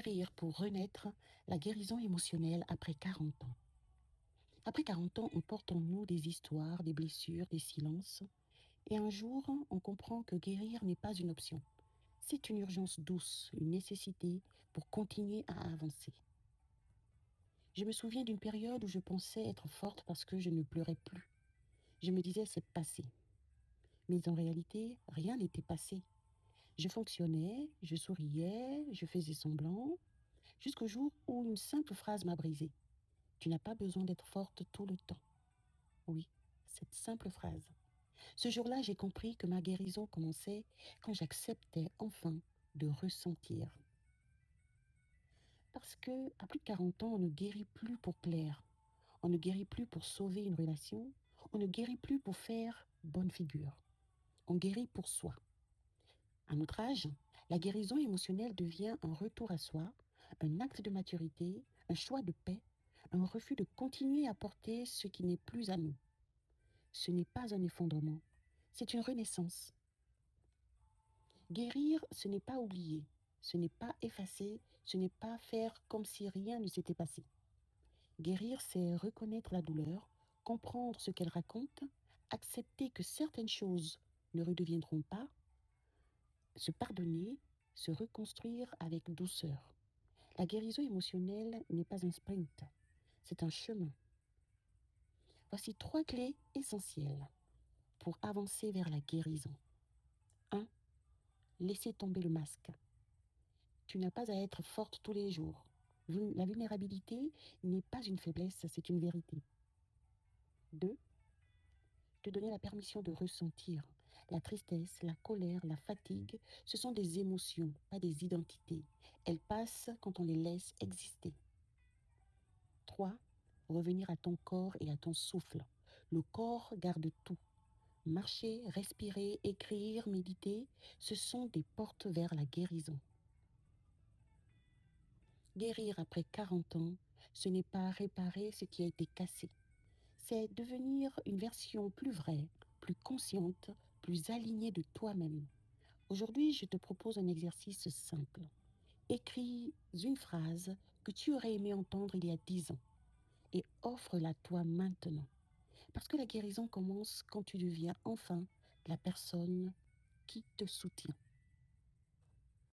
Guérir pour renaître, la guérison émotionnelle après 40 ans. Après 40 ans, on porte en nous des histoires, des blessures, des silences. Et un jour, on comprend que guérir n'est pas une option. C'est une urgence douce, une nécessité pour continuer à avancer. Je me souviens d'une période où je pensais être forte parce que je ne pleurais plus. Je me disais c'est passé. Mais en réalité, rien n'était passé. Je fonctionnais, je souriais, je faisais semblant, jusqu'au jour où une simple phrase m'a brisée. Tu n'as pas besoin d'être forte tout le temps. Oui, cette simple phrase. Ce jour-là, j'ai compris que ma guérison commençait quand j'acceptais enfin de ressentir. Parce que à plus de 40 ans, on ne guérit plus pour plaire. On ne guérit plus pour sauver une relation. On ne guérit plus pour faire bonne figure. On guérit pour soi. À notre âge, la guérison émotionnelle devient un retour à soi, un acte de maturité, un choix de paix, un refus de continuer à porter ce qui n'est plus à nous. Ce n'est pas un effondrement, c'est une renaissance. Guérir, ce n'est pas oublier, ce n'est pas effacer, ce n'est pas faire comme si rien ne s'était passé. Guérir, c'est reconnaître la douleur, comprendre ce qu'elle raconte, accepter que certaines choses ne redeviendront pas, se pardonner, se reconstruire avec douceur. La guérison émotionnelle n'est pas un sprint, c'est un chemin. Voici 3 clés essentielles pour avancer vers la guérison. 1. Laissez tomber le masque. Tu n'as pas à être forte tous les jours. La vulnérabilité n'est pas une faiblesse, c'est une vérité. 2. Te donner la permission de ressentir. La tristesse, la colère, la fatigue, ce sont des émotions, pas des identités. Elles passent quand on les laisse exister. 3. Revenir à ton corps et à ton souffle. Le corps garde tout. Marcher, respirer, écrire, méditer, ce sont des portes vers la guérison. Guérir après 40 ans, ce n'est pas réparer ce qui a été cassé. C'est devenir une version plus vraie, plus consciente, plus alignée de toi-même. Aujourd'hui, je te propose un exercice simple. Écris une phrase que tu aurais aimé entendre il y a 10 ans et offre-la toi maintenant. Parce que la guérison commence quand tu deviens enfin la personne qui te soutient.